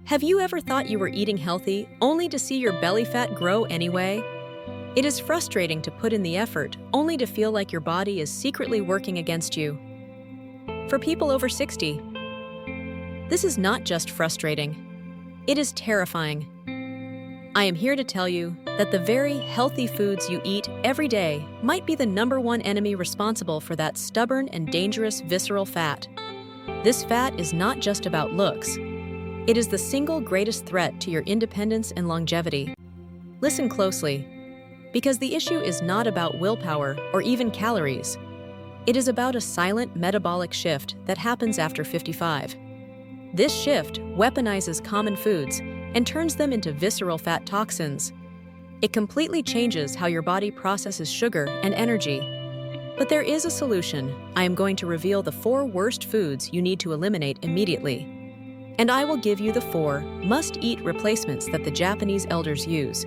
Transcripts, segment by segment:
Have you ever thought you were eating healthy only to see your belly fat grow anyway? It is frustrating to put in the effort only to feel like your body is secretly working against you. For people over 60, this is not just frustrating, it is terrifying. I am here to tell you that the very healthy foods you eat every day might be the #1 enemy responsible for that stubborn and dangerous visceral fat. This fat is not just about looks. It is the single greatest threat to your independence and longevity. Listen closely, because the issue is not about willpower or even calories. It is about a silent metabolic shift that happens after 55. This shift weaponizes common foods and turns them into visceral fat toxins. It completely changes how your body processes sugar and energy. But there is a solution. I am going to reveal the 4 worst foods you need to eliminate immediately. And I will give you the 4 must-eat replacements that the Japanese elders use.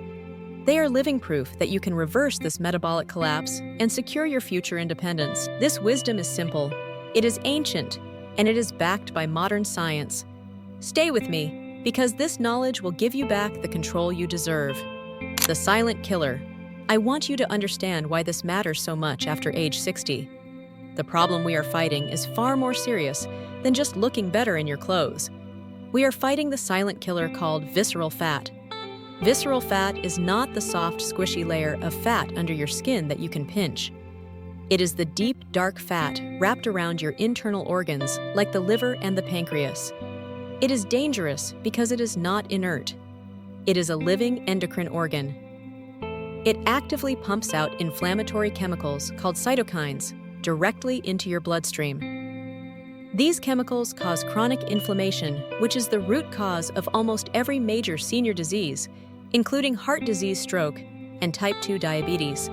They are living proof that you can reverse this metabolic collapse and secure your future independence. This wisdom is simple, it is ancient, and it is backed by modern science. Stay with me, because this knowledge will give you back the control you deserve. The silent killer. I want you to understand why this matters so much after age 60. The problem we are fighting is far more serious than just looking better in your clothes. We are fighting the silent killer called visceral fat. Visceral fat is not the soft, squishy layer of fat under your skin that you can pinch. It is the deep, dark fat wrapped around your internal organs, like the liver and the pancreas. It is dangerous because it is not inert. It is a living endocrine organ. It actively pumps out inflammatory chemicals called cytokines directly into your bloodstream. These chemicals cause chronic inflammation, which is the root cause of almost every major senior disease, including heart disease, stroke, and type 2 diabetes.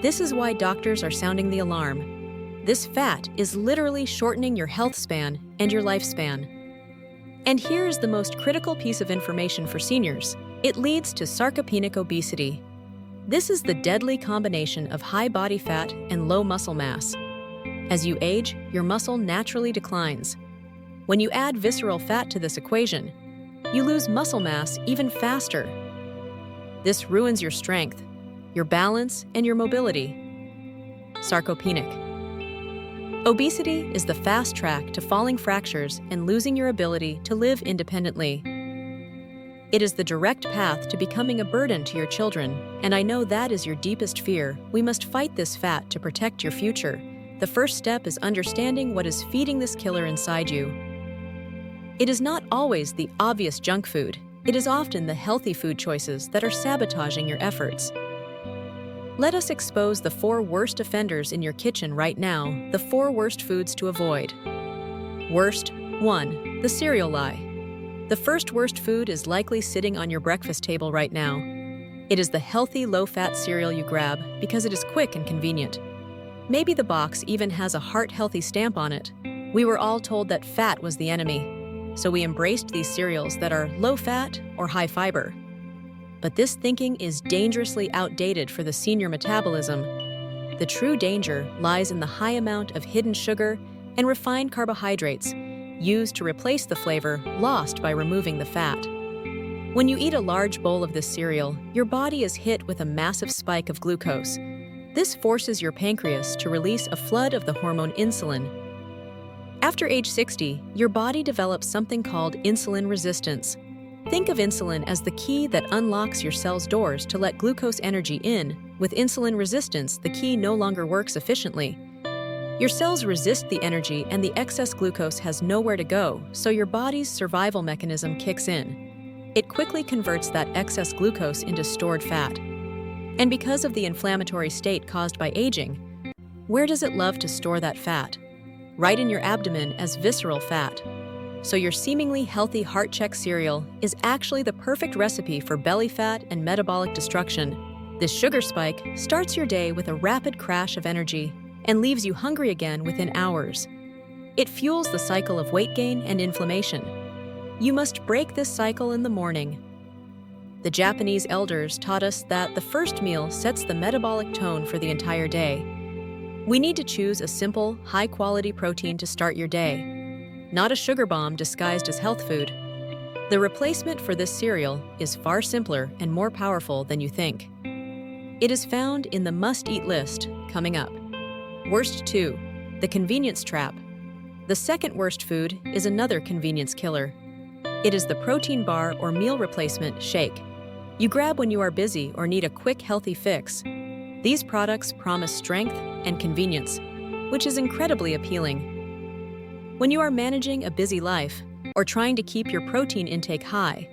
This is why doctors are sounding the alarm. This fat is literally shortening your health span and your lifespan. And here is the most critical piece of information for seniors. It leads to sarcopenic obesity. This is the deadly combination of high body fat and low muscle mass. As you age, your muscle naturally declines. When you add visceral fat to this equation, you lose muscle mass even faster. This ruins your strength, your balance, and your mobility. Sarcopenic. Obesity is the fast track to falling fractures and losing your ability to live independently. It is the direct path to becoming a burden to your children, and I know that is your deepest fear. We must fight this fat to protect your future. The first step is understanding what is feeding this killer inside you. It is not always the obvious junk food. It is often the healthy food choices that are sabotaging your efforts. Let us expose the 4 worst offenders in your kitchen right now, the 4 worst foods to avoid. Worst 1. The cereal lie. The first worst food is likely sitting on your breakfast table right now. It is the healthy, low-fat cereal you grab because it is quick and convenient. Maybe the box even has a heart-healthy stamp on it. We were all told that fat was the enemy, so we embraced these cereals that are low-fat or high-fiber. But this thinking is dangerously outdated for the senior metabolism. The true danger lies in the high amount of hidden sugar and refined carbohydrates used to replace the flavor lost by removing the fat. When you eat a large bowl of this cereal, your body is hit with a massive spike of glucose. This forces your pancreas to release a flood of the hormone insulin. After age 60, your body develops something called insulin resistance. Think of insulin as the key that unlocks your cell's doors to let glucose energy in. With insulin resistance, the key no longer works efficiently. Your cells resist the energy and the excess glucose has nowhere to go, so your body's survival mechanism kicks in. It quickly converts that excess glucose into stored fat. And because of the inflammatory state caused by aging, where does it love to store that fat? Right in your abdomen as visceral fat. So your seemingly healthy heart check cereal is actually the perfect recipe for belly fat and metabolic destruction. This sugar spike starts your day with a rapid crash of energy and leaves you hungry again within hours. It fuels the cycle of weight gain and inflammation. You must break this cycle in the morning. The Japanese elders taught us that the first meal sets the metabolic tone for the entire day. We need to choose a simple, high-quality protein to start your day, not a sugar bomb disguised as health food. The replacement for this cereal is far simpler and more powerful than you think. It is found in the must-eat list coming up. Worst 2. The convenience trap. The second worst food is another convenience killer. It is the protein bar or meal replacement shake. You grab when you are busy or need a quick, healthy fix. These products promise strength and convenience, which is incredibly appealing. When you are managing a busy life or trying to keep your protein intake high.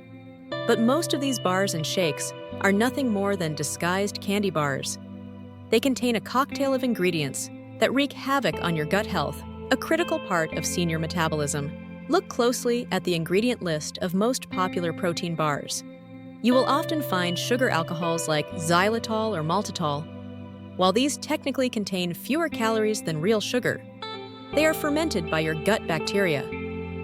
But most of these bars and shakes are nothing more than disguised candy bars. They contain a cocktail of ingredients that wreak havoc on your gut health, a critical part of senior metabolism. Look closely at the ingredient list of most popular protein bars. You will often find sugar alcohols like xylitol or maltitol. While these technically contain fewer calories than real sugar, they are fermented by your gut bacteria.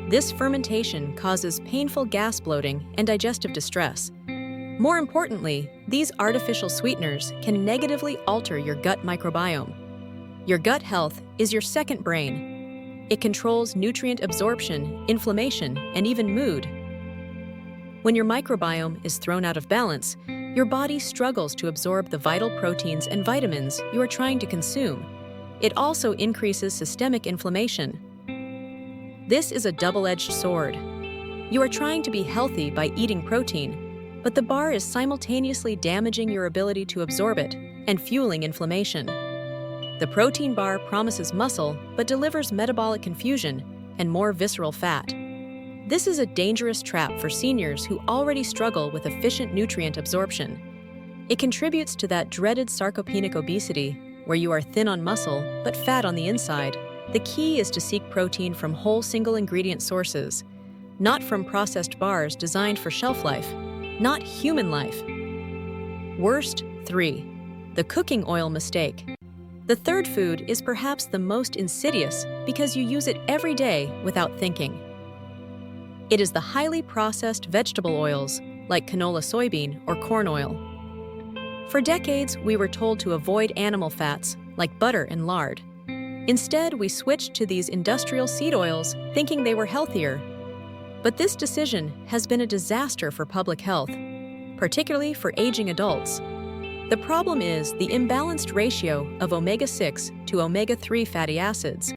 This fermentation causes painful gas bloating and digestive distress. More importantly, these artificial sweeteners can negatively alter your gut microbiome. Your gut health is your second brain. It controls nutrient absorption, inflammation, and even mood. When your microbiome is thrown out of balance, your body struggles to absorb the vital proteins and vitamins you are trying to consume. It also increases systemic inflammation. This is a double-edged sword. You are trying to be healthy by eating protein, but the bar is simultaneously damaging your ability to absorb it and fueling inflammation. The protein bar promises muscle but delivers metabolic confusion and more visceral fat. This is a dangerous trap for seniors who already struggle with efficient nutrient absorption. It contributes to that dreaded sarcopenic obesity, where you are thin on muscle but fat on the inside. The key is to seek protein from whole single-ingredient sources, not from processed bars designed for shelf life, not human life. Worst 3. The cooking oil mistake. The third food is perhaps the most insidious because you use it every day without thinking. It is the highly processed vegetable oils, like canola soybean or corn oil. For decades, we were told to avoid animal fats, like butter and lard. Instead, we switched to these industrial seed oils, thinking they were healthier. But this decision has been a disaster for public health, particularly for aging adults. The problem is the imbalanced ratio of omega-6 to omega-3 fatty acids.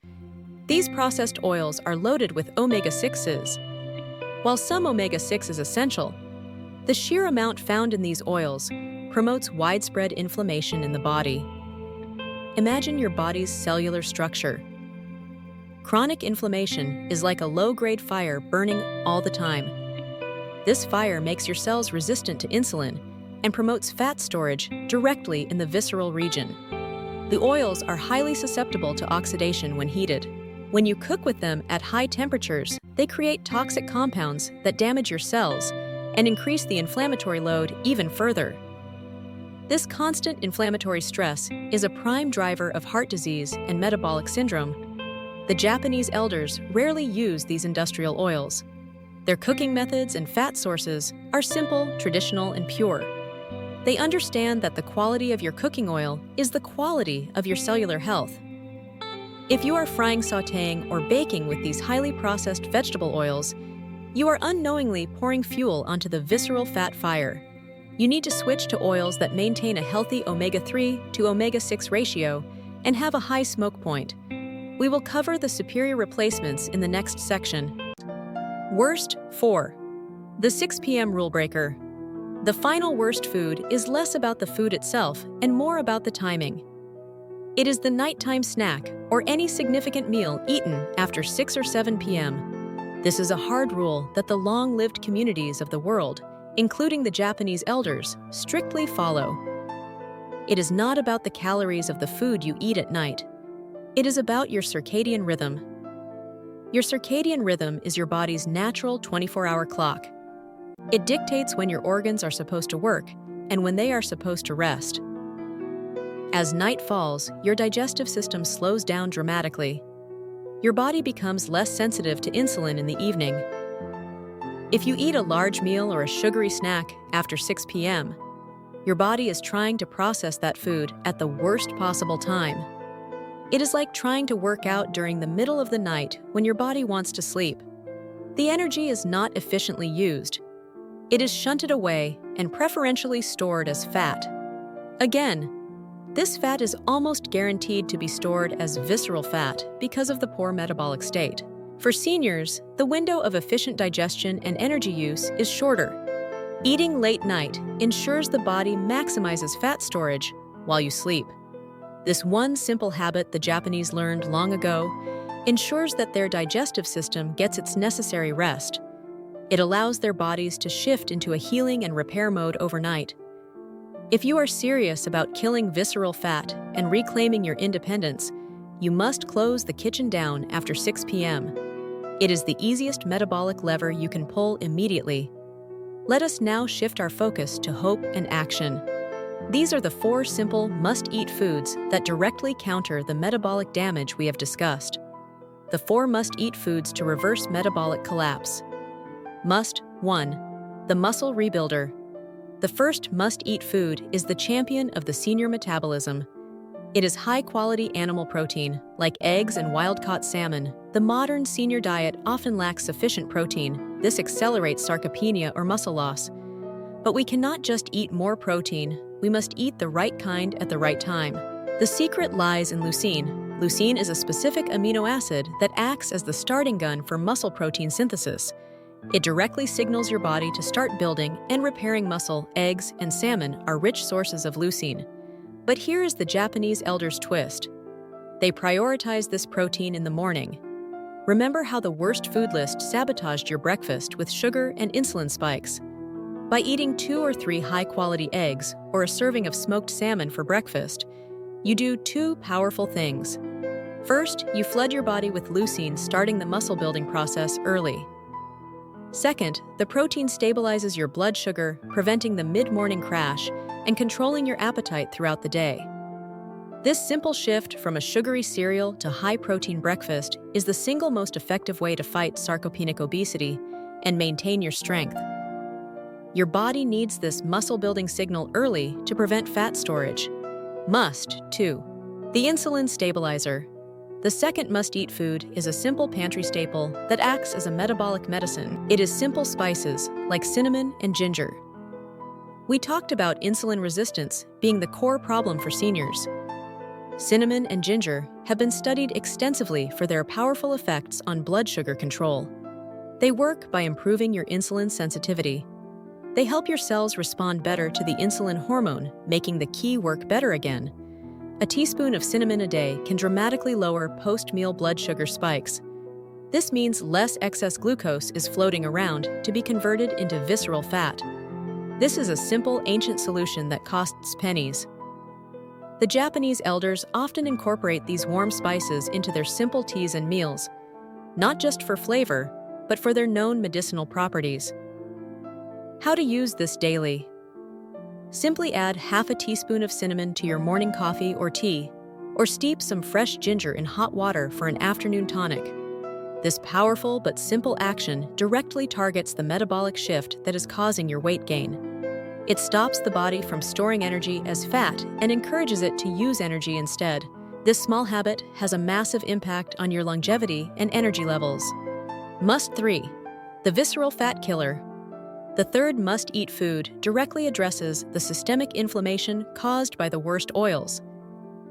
These processed oils are loaded with omega-6s. While some omega-6 is essential, the sheer amount found in these oils promotes widespread inflammation in the body. Imagine your body's cellular structure. Chronic inflammation is like a low-grade fire burning all the time. This fire makes your cells resistant to insulin and promotes fat storage directly in the visceral region. The oils are highly susceptible to oxidation when heated. When you cook with them at high temperatures, they create toxic compounds that damage your cells and increase the inflammatory load even further. This constant inflammatory stress is a prime driver of heart disease and metabolic syndrome. The Japanese elders rarely use these industrial oils. Their cooking methods and fat sources are simple, traditional, and pure. They understand that the quality of your cooking oil is the quality of your cellular health. If you are frying, sautéing, or baking with these highly processed vegetable oils, you are unknowingly pouring fuel onto the visceral fat fire. You need to switch to oils that maintain a healthy omega-3 to omega-6 ratio and have a high smoke point. We will cover the superior replacements in the next section. Worst 4. The 6 p.m. rule breaker. The final worst food is less about the food itself and more about the timing. It is the nighttime snack or any significant meal eaten after 6 or 7 p.m. This is a hard rule that the long-lived communities of the world, including the Japanese elders, strictly follow. It is not about the calories of the food you eat at night. It is about your circadian rhythm. Your circadian rhythm is your body's natural 24-hour clock. It dictates when your organs are supposed to work and when they are supposed to rest. As night falls, your digestive system slows down dramatically. Your body becomes less sensitive to insulin in the evening. If you eat a large meal or a sugary snack after 6 p.m., your body is trying to process that food at the worst possible time. It is like trying to work out during the middle of the night when your body wants to sleep. The energy is not efficiently used. It is shunted away and preferentially stored as fat. Again, this fat is almost guaranteed to be stored as visceral fat because of the poor metabolic state. For seniors, the window of efficient digestion and energy use is shorter. Eating late night ensures the body maximizes fat storage while you sleep. This one simple habit the Japanese learned long ago ensures that their digestive system gets its necessary rest. It allows their bodies to shift into a healing and repair mode overnight. If you are serious about killing visceral fat and reclaiming your independence, you must close the kitchen down after 6 p.m. It is the easiest metabolic lever you can pull immediately. Let us now shift our focus to hope and action. These are the 4 simple must-eat foods that directly counter the metabolic damage we have discussed. The 4 must-eat foods to reverse metabolic collapse. Must 1. The muscle rebuilder. The first must-eat food is the champion of the senior metabolism. It is high-quality animal protein, like eggs and wild-caught salmon. The modern senior diet often lacks sufficient protein. This accelerates sarcopenia or muscle loss. But we cannot just eat more protein. We must eat the right kind at the right time. The secret lies in leucine. Leucine is a specific amino acid that acts as the starting gun for muscle protein synthesis. It directly signals your body to start building and repairing muscle. Eggs and salmon are rich sources of leucine. But here is the Japanese elders' twist. They prioritize this protein in the morning. Remember how the worst food list sabotaged your breakfast with sugar and insulin spikes? By eating 2 or 3 high-quality eggs or a serving of smoked salmon for breakfast, you do 2 powerful things. First, you flood your body with leucine, starting the muscle-building process early. Second, the protein stabilizes your blood sugar, preventing the mid-morning crash and controlling your appetite throughout the day. This simple shift from a sugary cereal to high-protein breakfast is the single most effective way to fight sarcopenic obesity and maintain your strength. Your body needs this muscle-building signal early to prevent fat storage. Must 2. The insulin stabilizer. The second must-eat food is a simple pantry staple that acts as a metabolic medicine. It is simple spices, like cinnamon and ginger. We talked about insulin resistance being the core problem for seniors. Cinnamon and ginger have been studied extensively for their powerful effects on blood sugar control. They work by improving your insulin sensitivity. They help your cells respond better to the insulin hormone, making the key work better again. A teaspoon of cinnamon a day can dramatically lower post-meal blood sugar spikes. This means less excess glucose is floating around to be converted into visceral fat. This is a simple, ancient solution that costs pennies. The Japanese elders often incorporate these warm spices into their simple teas and meals, not just for flavor, but for their known medicinal properties. How to use this daily? Simply add half a teaspoon of cinnamon to your morning coffee or tea, or steep some fresh ginger in hot water for an afternoon tonic. This powerful but simple action directly targets the metabolic shift that is causing your weight gain. It stops the body from storing energy as fat and encourages it to use energy instead. This small habit has a massive impact on your longevity and energy levels. Must 3. The visceral fat killer. The third must-eat food directly addresses the systemic inflammation caused by the worst oils.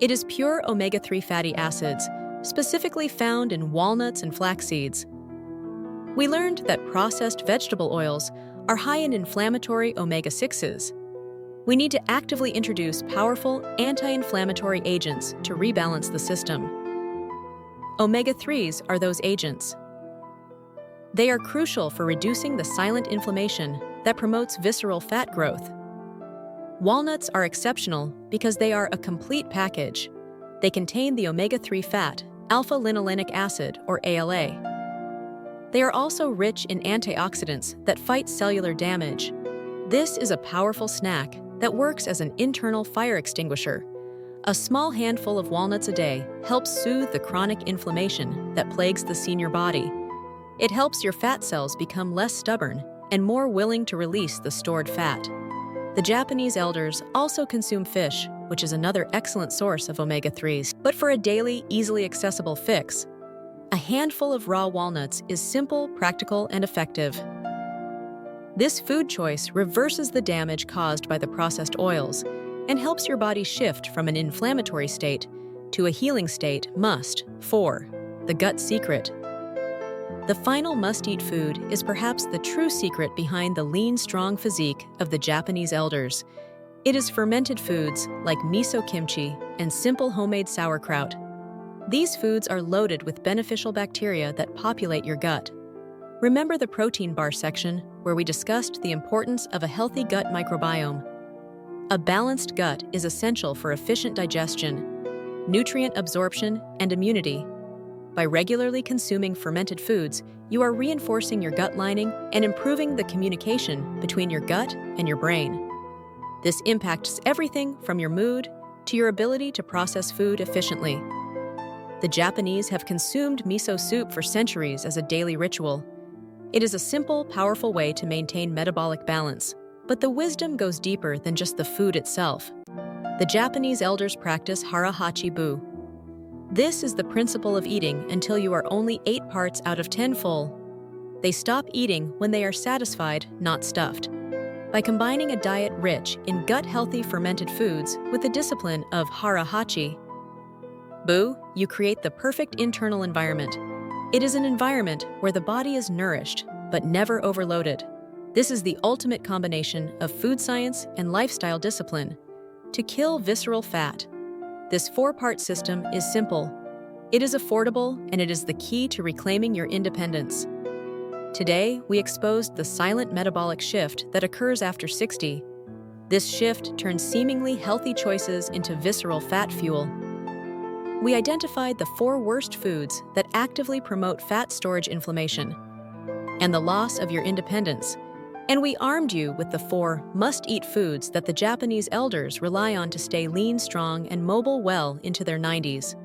It is pure omega-3 fatty acids, specifically found in walnuts and flax seeds. We learned that processed vegetable oils are high in inflammatory omega-6s. We need to actively introduce powerful anti-inflammatory agents to rebalance the system. Omega-3s are those agents. They are crucial for reducing the silent inflammation that promotes visceral fat growth. Walnuts are exceptional because they are a complete package. They contain the omega-3 fat, alpha-linolenic acid, or ALA. They are also rich in antioxidants that fight cellular damage. This is a powerful snack that works as an internal fire extinguisher. A small handful of walnuts a day helps soothe the chronic inflammation that plagues the senior body. It helps your fat cells become less stubborn and more willing to release the stored fat. The Japanese elders also consume fish, which is another excellent source of omega-3s. But for a daily, easily accessible fix, A handful of raw walnuts is simple, practical, and effective. This food choice reverses the damage caused by the processed oils and helps your body shift from an inflammatory state to a healing state. 4. The gut secret. The final must-eat food is perhaps the true secret behind the lean, strong physique of the Japanese elders. It is fermented foods like miso kimchi and simple homemade sauerkraut. These foods are loaded with beneficial bacteria that populate your gut. Remember the protein bar section where we discussed the importance of a healthy gut microbiome? A balanced gut is essential for efficient digestion, nutrient absorption, and immunity. By regularly consuming fermented foods, you are reinforcing your gut lining and improving the communication between your gut and your brain. This impacts everything from your mood to your ability to process food efficiently. The Japanese have consumed miso soup for centuries as a daily ritual. It is a simple, powerful way to maintain metabolic balance, but the wisdom goes deeper than just the food itself. The Japanese elders practice hara-hachi-bu. This is the principle of eating until you are only 8 parts out of 10 full. They stop eating when they are satisfied, not stuffed. By combining a diet rich in gut-healthy fermented foods with the discipline of hara-hachi-bu, you create the perfect internal environment. It is an environment where the body is nourished, but never overloaded. This is the ultimate combination of food science and lifestyle discipline. To kill visceral fat. This 4-part system is simple. It is affordable, and it is the key to reclaiming your independence. Today, we exposed the silent metabolic shift that occurs after 60. This shift turns seemingly healthy choices into visceral fat fuel. We identified the 4 worst foods that actively promote fat storage, inflammation, and the loss of your independence. And we armed you with the 4 must-eat foods that the Japanese elders rely on to stay lean, strong, and mobile well into their 90s.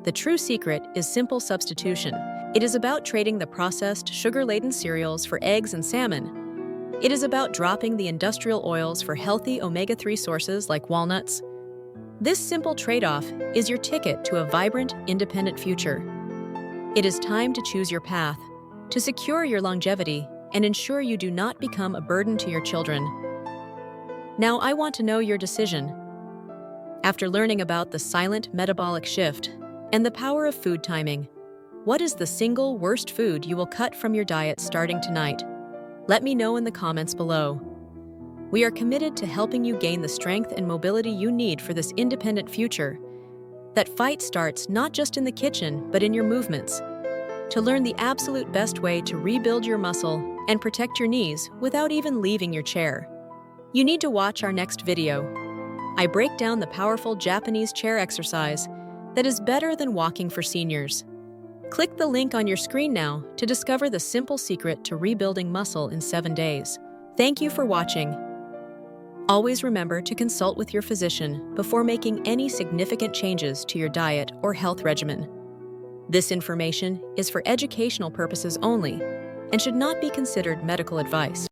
The true secret is simple substitution. It is about trading the processed, sugar-laden cereals for eggs and salmon. It is about dropping the industrial oils for healthy omega-3 sources like walnuts. This simple trade-off is your ticket to a vibrant, independent future. It is time to choose your path, to secure your longevity, and ensure you do not become a burden to your children. Now I want to know your decision. After learning about the silent metabolic shift and the power of food timing, what is the single worst food you will cut from your diet starting tonight? Let me know in the comments below. We are committed to helping you gain the strength and mobility you need for this independent future. That fight starts not just in the kitchen, but in your movements. To learn the absolute best way to rebuild your muscle and protect your knees without even leaving your chair, you need to watch our next video. I break down the powerful Japanese chair exercise that is better than walking for seniors. Click the link on your screen now to discover the simple secret to rebuilding muscle in 7 days. Thank you for watching. Always remember to consult with your physician before making any significant changes to your diet or health regimen. This information is for educational purposes only and should not be considered medical advice.